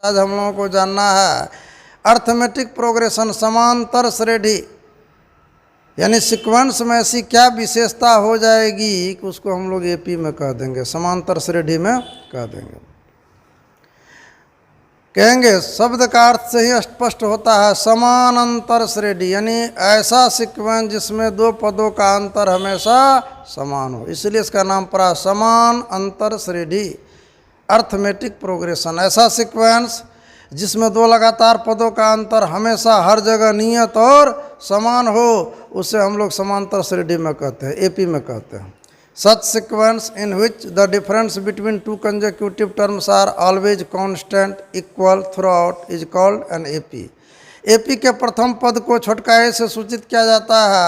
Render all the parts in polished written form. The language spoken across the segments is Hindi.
आज हम लोगों को जानना है अर्थमेटिक प्रोग्रेशन, समांतर श्रेणी, यानी सीक्वेंस में ऐसी क्या विशेषता हो जाएगी कि उसको हम लोग एपी में कह देंगे, समांतर श्रेणी में कह देंगे। कहेंगे शब्द का अर्थ से ही स्पष्ट होता है समानांतर श्रेणी, यानी ऐसा सीक्वेंस जिसमें दो पदों का अंतर हमेशा समान हो, इसलिए इसका नाम पड़ा समान अंतर श्रेणी, अर्थमेटिक प्रोग्रेशन। ऐसा सीक्वेंस जिसमें दो लगातार पदों का अंतर हमेशा हर जगह नियत और समान हो, उसे हम लोग समांतर श्रेणी में कहते हैं, एपी में कहते हैं। Such sequence in which the difference between two consecutive terms are always constant equal throughout is called an AP। AP के प्रथम पद को छोटका ए से सूचित किया जाता है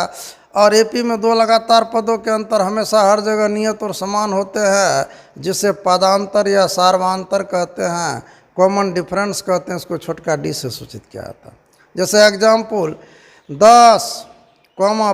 और AP में दो लगातार पदों के अंतर हमेशा हर जगह नियत और समान होते हैं, जिसे पदांतर या सार्वांतर कहते हैं, कॉमन डिफरेंस कहते हैं, इसको छोटका डी से सूचित किया जाता है। जैसे example 10, 15,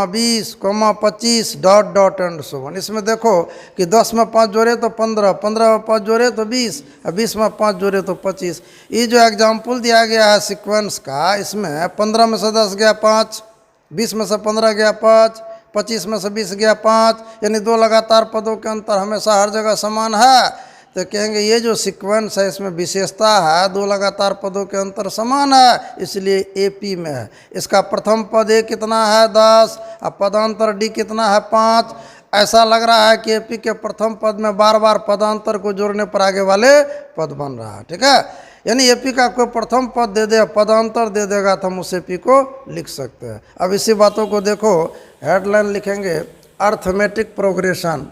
20, 25 dot dot and so on. इसमें देखो कि 10 में 5 जोड़े तो 15, 15 में 5 जोड़े तो 20, और 20 में 5 जोड़े तो 25। ये जो एग्जाम्पल दिया गया है सीक्वेंस का, इसमें 15 में से 10 गया 5, 20 में से 15 गया 5, 25 में से 20 गया 5, यानी दो लगातार पदों के अंतर हमेशा हर जगह समान है। तो कहेंगे ये जो सीक्वेंस है इसमें विशेषता है, दो लगातार पदों के अंतर समान है, इसलिए एपी में है। इसका प्रथम पद ए कितना है 10, और पदांतर डी कितना है 5। ऐसा लग रहा है कि एपी के प्रथम पद में बार बार पदांतर को जोड़ने पर आगे वाले पद बन रहा है, ठीक है। यानी एपी का कोई प्रथम पद दे दे, पदांतर दे देगा तो हम उस एपी को लिख सकते हैं। अब इसी बातों को देखो, हेडलाइन लिखेंगे arithmetic progression,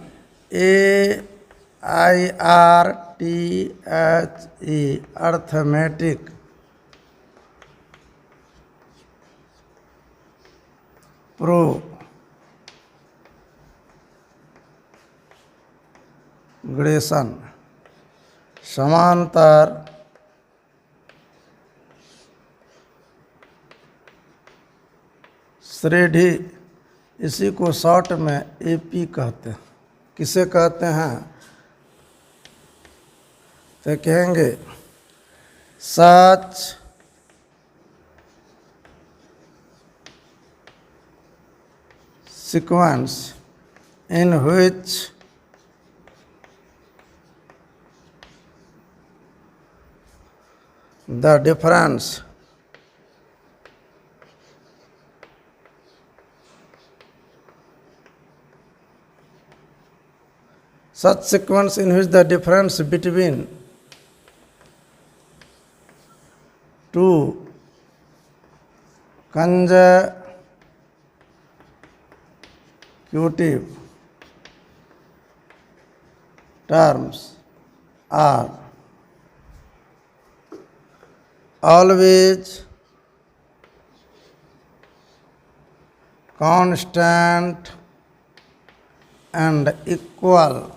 AIRTHE, arithmetic progression, समांतर श्रेणी, इसी को शॉर्ट में एपी कहते हैं। किसे कहते हैं तो कहेंगे सच sequence in which the difference such sequence in which the difference between two consecutive terms are always constant and equal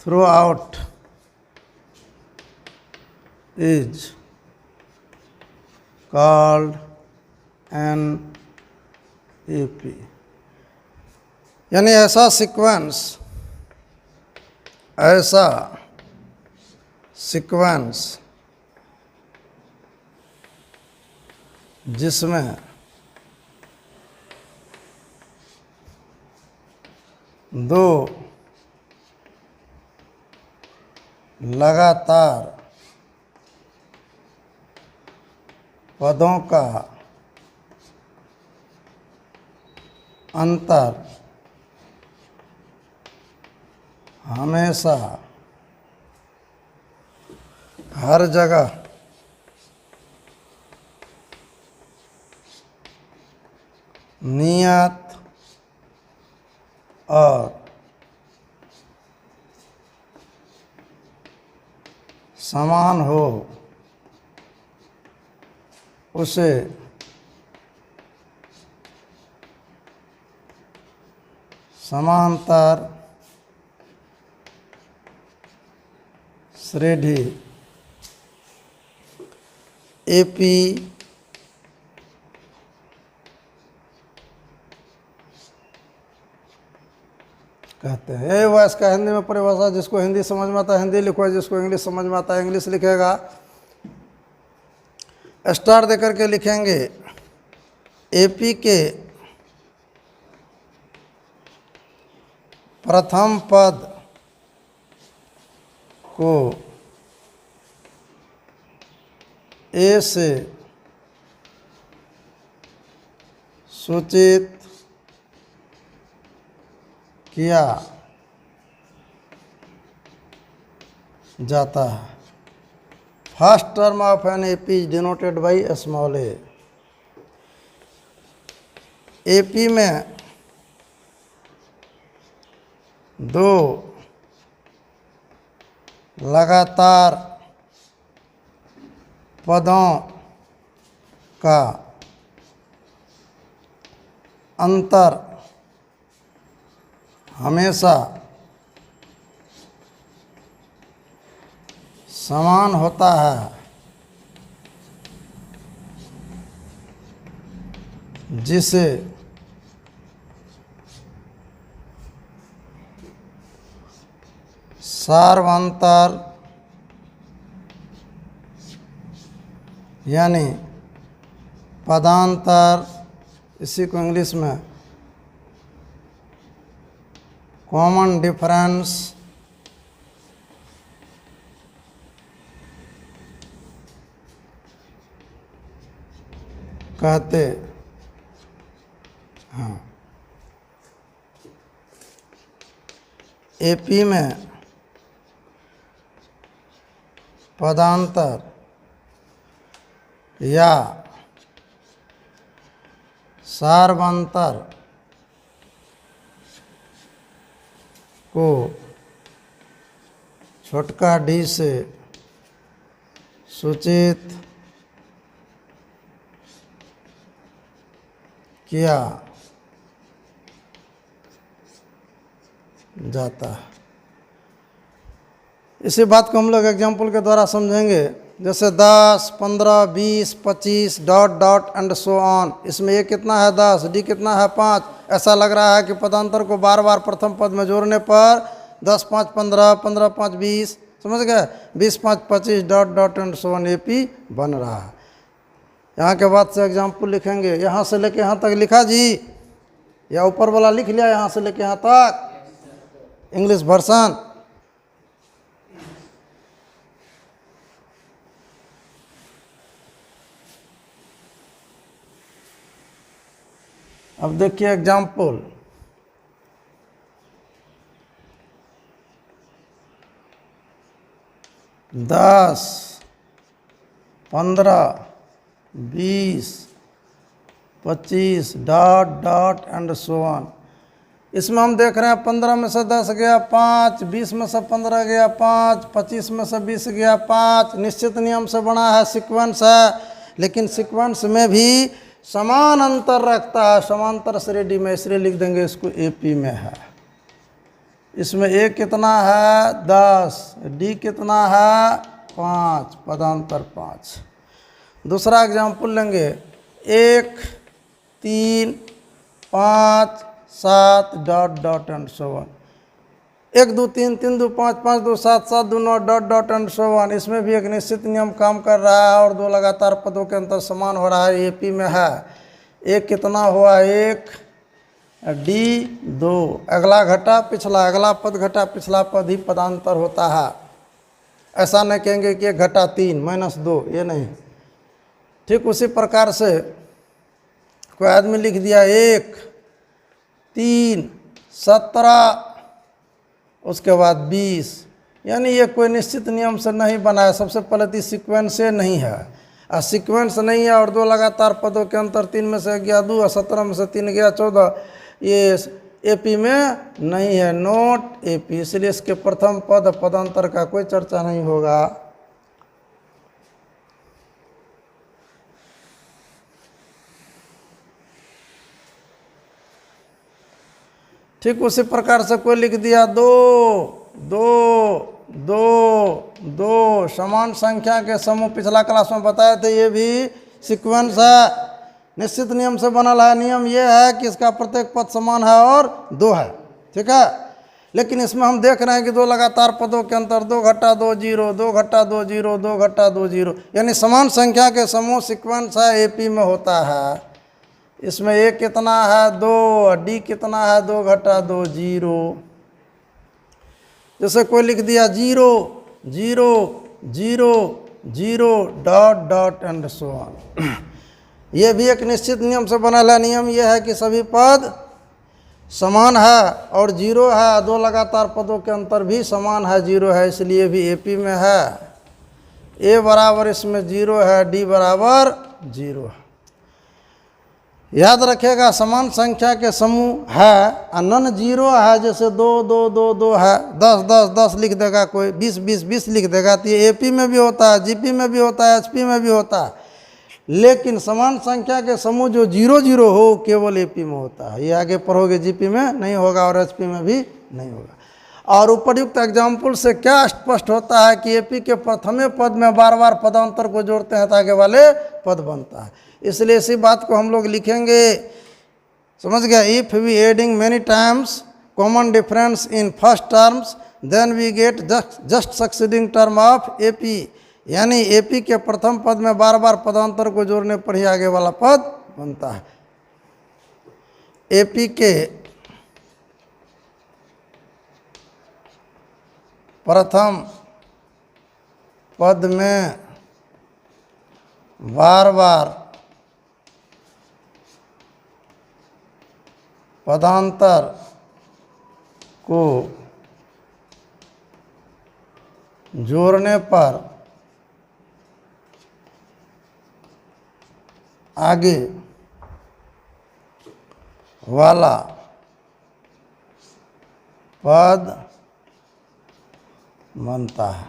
throughout is called an AP। यानी ऐसा सीक्वेंस जिसमें दो लगातार पदों का अंतर हमेशा हर जगह नियत और समान हो, उसे समांतर श्रेणी एपी कहते हैं। यही हुआ इसका हिंदी में परिभाषा। जिसको हिंदी समझ में आता है हिंदी लिखो, जिसको इंग्लिश समझ में आता है इंग्लिश लिखेगा। स्टार दे करके लिखेंगे एपी के प्रथम पद को ए से सूचित किया जाता है। First term of an AP is denoted by small A. AP में दो लगातार पदों का अंतर हमेशा समान होता है, जिसे सार्वंतर यानी पदांतर, इसी को इंग्लिश में कॉमन डिफरेंस कहते हाँ। एपी में पदांतर या सार्वंतर को छोटका डी से सूचित किया जाता है। इसी बात को हम लोग एग्जाम्पल के द्वारा समझेंगे। जैसे 10, 15, 20, 25 dot dot and so on. इसमें ए कितना है 10, डी कितना है 5। ऐसा लग रहा है कि पदांतर को बार बार प्रथम पद में जोड़ने पर 10, 5, 15, 15, 5, 20, समझ गए, 20, 5, 25 dot dot and so on AP बन रहा है। यहाँ के बाद से एग्जाम्पल लिखेंगे। यहाँ से लेके यहाँ तक लिखा जी, या ऊपर वाला लिख लिया यहाँ से लेके यहाँ तक इंग्लिश वर्सन। अब देखिए एग्जाम्पल। दस, 15, 20, 25 dot dot and so on. इसमें हम देख रहे हैं 15 में से 10 गया 5, 20 में से 15 गया 5, 25 में से 20 गया 5। निश्चित नियम से बना है, सीक्वेंस है, लेकिन सीक्वेंस में भी समान अंतर रखता है, समांतर श्रेणी में, इसलिए लिख देंगे इसको एपी में है। इसमें ए कितना है 10, डी कितना है 5, पदांतर 5। दूसरा एग्जाम्पल लेंगे 1, 3, 5, 7 dot dot and so on. 1, 2, 3, 3, 2, 5, 5, 2, 7, 7, 2, 9 dot dot and so on. इसमें भी एक निश्चित नियम काम कर रहा है और दो लगातार पदों के अंतर समान हो रहा है, एपी में है। एक कितना हुआ 1, डी 2, अगला घटा पिछला, अगला पद घटा पिछला पद ही पदांतर होता है। ऐसा नहीं कहेंगे कि 1 घटा 3 -2, ये नहीं। ठीक उसी प्रकार से कोई आदमी लिख दिया 1, 3, 17 उसके बाद 20, यानी ये कोई निश्चित नियम से नहीं बना है। सबसे पहले तो सीक्वेंस नहीं है, और सीक्वेंस नहीं है और दो लगातार पदों के अंतर 3 में से गया 2 और 17 में से 3 गया 14, ये एपी में नहीं है, नोट एपी। इसलिए इसके प्रथम पद पदांतर का कोई चर्चा नहीं होगा। ठीक उसी प्रकार से कोई लिख दिया 2, 2, 2, 2 समान संख्या के समूह। पिछला क्लास में बताए थे, ये भी सीक्वेंस है, निश्चित नियम से बनल है। नियम ये है कि इसका प्रत्येक पद समान है और 2 है। ठीक है, लेकिन इसमें हम देख रहे हैं कि दो लगातार पदों के अंतर 2 घटा 2 0, 2 घटा 2 0, 2 घटा 2 0, यानी समान संख्या के समूह सीक्वेंस है एपी में होता है। इसमें ए कितना है 2, डी कितना है 2 घटा 2 0। जैसे कोई लिख दिया 0 0 0 0 dot dot and so on. ये भी एक निश्चित नियम से बना है। नियम यह है कि सभी पद समान है और 0 है, दो लगातार पदों के अंतर भी समान है 0 है, इसलिए भी एपी में है। ए बराबर इसमें 0 है, डी बराबर 0 है। याद रखेगा समान संख्या के समूह है और नॉन 0 है, जैसे 2 2 2 2 है, 10 10 10 लिख देगा कोई, 20 20 20 लिख देगा, तो ये एपी में भी होता है, जीपी में भी होता है, एचपी में भी होता है। लेकिन समान संख्या के समूह जो 0 0 हो केवल एपी में होता है, ये आगे पढ़ोगे जीपी में नहीं होगा और एचपी में भी नहीं होगा। और उपर्युक्त एग्जाम्पल से क्या स्पष्ट होता है कि एपी के प्रथमे पद में बार बार पदांतर को जोड़ते हैं तो आगे वाले पद बनता है। इसलिए इसी बात को हम लोग लिखेंगे, समझ गया। If we adding many times common difference in first terms then we get just succeeding term of AP, यानी एपी के प्रथम पद में बार बार पदांतर को जोड़ने पर ही आगे वाला पद बनता है। एपी के प्रथम पद में बार बार पदांतर को जोड़ने पर आगे वाला पद बनता है।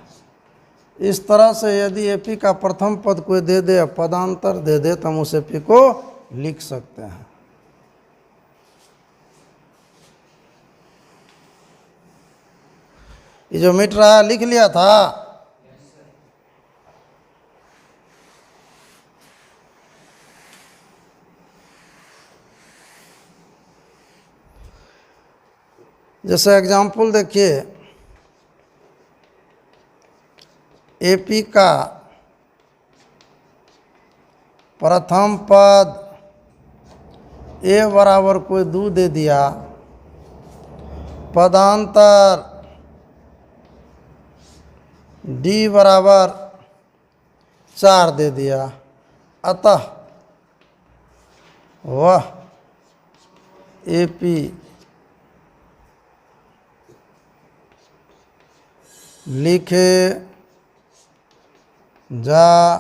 इस तरह से यदि एपी का प्रथम पद कोई दे दे, पदांतर दे दे, तो हम उस एपी को लिख सकते हैं। ये जो मिट रहा है लिख लिया था। जैसे एग्जाम्पल देखिए, एपी का प्रथम पद ए बराबर कोई 2 दे दिया, पदांतर डी बराबर 4 दे दिया, अतः वह एपी लिखे जा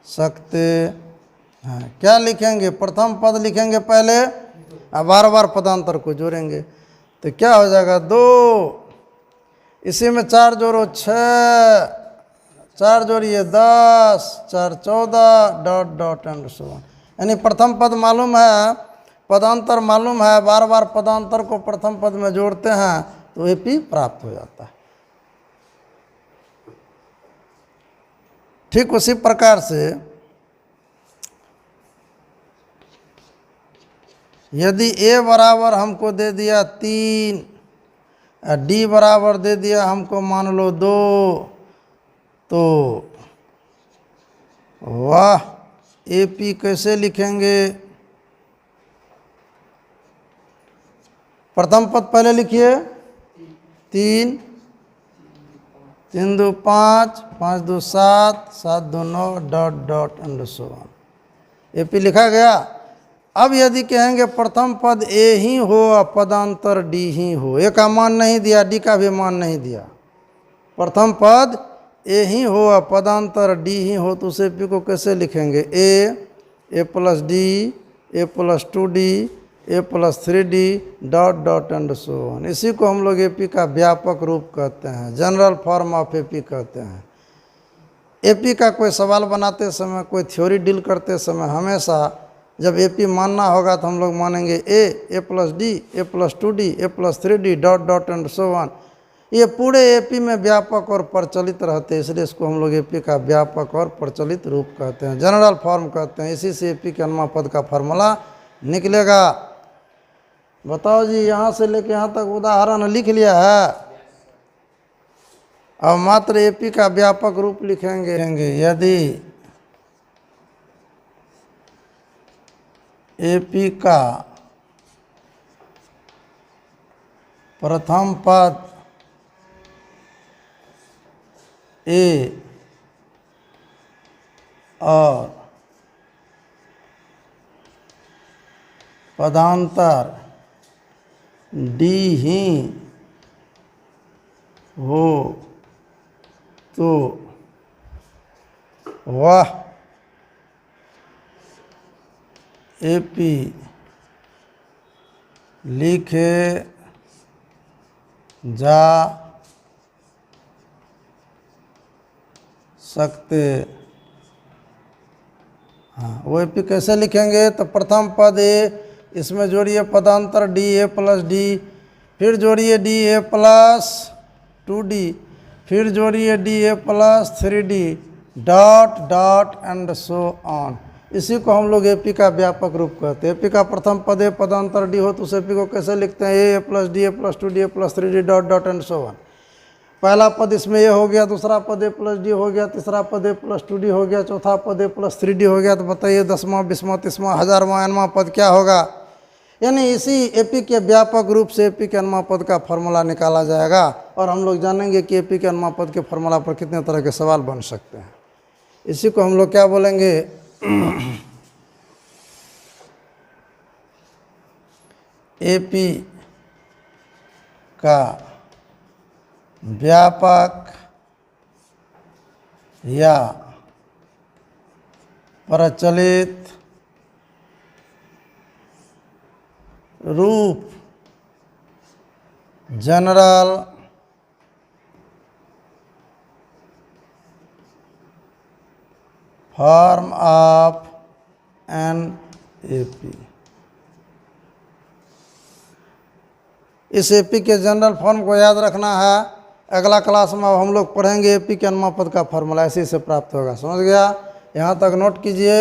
सकते हैं। क्या लिखेंगे? प्रथम पद लिखेंगे पहले और बार बार पदांतर को जोड़ेंगे, तो क्या हो जाएगा 2, इसी में 4 जोड़ो 6, 4 जोड़िए 10, 4 14 dot dot and so on. यानी प्रथम पद मालूम है, पदांतर मालूम है, बार बार पदांतर को प्रथम पद में जोड़ते हैं तो एपी प्राप्त हो जाता है। ठीक उसी प्रकार से यदि ए बराबर हमको दे दिया 3, डी बराबर दे दिया हमको मान लो 2, तो वह एपी कैसे लिखेंगे? प्रथम पद पहले लिखिए 3, 3 2 5, 5 2 7, 7 2 9 dot dot and so on. AP लिखा गया। अब यदि कहेंगे प्रथम पद ए ही हो और पदांतर डी ही हो, ए का मान नहीं दिया, डी का भी मान नहीं दिया, प्रथम पद ए ही हो और पदांतर डी ही हो, तो उस एपी को कैसे लिखेंगे? A plus D, A plus 2d, A plus 3d dot dot and so on. इसी को हम लोग एपी का व्यापक रूप कहते हैं, जनरल फॉर्म ऑफ एपी कहते हैं। एपी का कोई सवाल बनाते समय, कोई थ्योरी डील करते समय हमेशा जब एपी मानना होगा तो हम लोग मानेंगे A plus D, A plus 2d, A plus 3d dot dot and so on. ये पूरे एपी में व्यापक और प्रचलित रहते हैं, इसलिए इसको हम लोग एपी का व्यापक और प्रचलित रूप कहते हैं, जनरल फॉर्म कहते हैं। इसी से एपी के अनुमा पद का फार्मूला निकलेगा। बताओ जी, यहाँ से लेके यहाँ तक उदाहरण लिख लिया है। अब मात्र एपी का व्यापक रूप लिखेंगे। यदि एपी का प्रथम पद ए और पदांतर डी ही हो तो वह एपी लिखे जा सकते। हाँ, वो एपी कैसे लिखेंगे? तो प्रथम पद ए, इसमें जोड़िए पदांतर डी ए प्लस डी, फिर जोड़िए डी ए प्लस 2d, फिर जोड़िए D A plus 3d, dot dot and so on. इसी को हम लोग एपी का व्यापक रूप कहते हैं। एपी का प्रथम पद ए पदांतर डी हो तो उस एपी को कैसे लिखते हैं? A plus D A plus 2d A plus 3d, dot dot and so on. पहला पद इसमें ए हो गया, दूसरा पद ए प्लस डी हो गया, तीसरा पद ए प्लस 2d हो गया, चौथा पद ए प्लस 3d हो गया। तो बताइए 10वां 20वां 30वां 1000वां nवां पद क्या होगा? यानी इसी एपी के व्यापक रूप से एपी के nवां पद का फॉर्मूला निकाला जाएगा। और हम लोग जानेंगे कि एपी के nवां पद के फॉर्मूला पर कितने तरह के सवाल बन सकते हैं। इसी को हम लोग क्या बोलेंगे? एपी का व्यापक या प्रचलित रूप general form of an AP. इस एपी के जनरल फॉर्म को याद रखना है। अगला क्लास में हम लोग पढ़ेंगे एपी के nवां पद का फॉर्मूला ऐसे से प्राप्त होगा। समझ गया? यहाँ तक नोट कीजिए।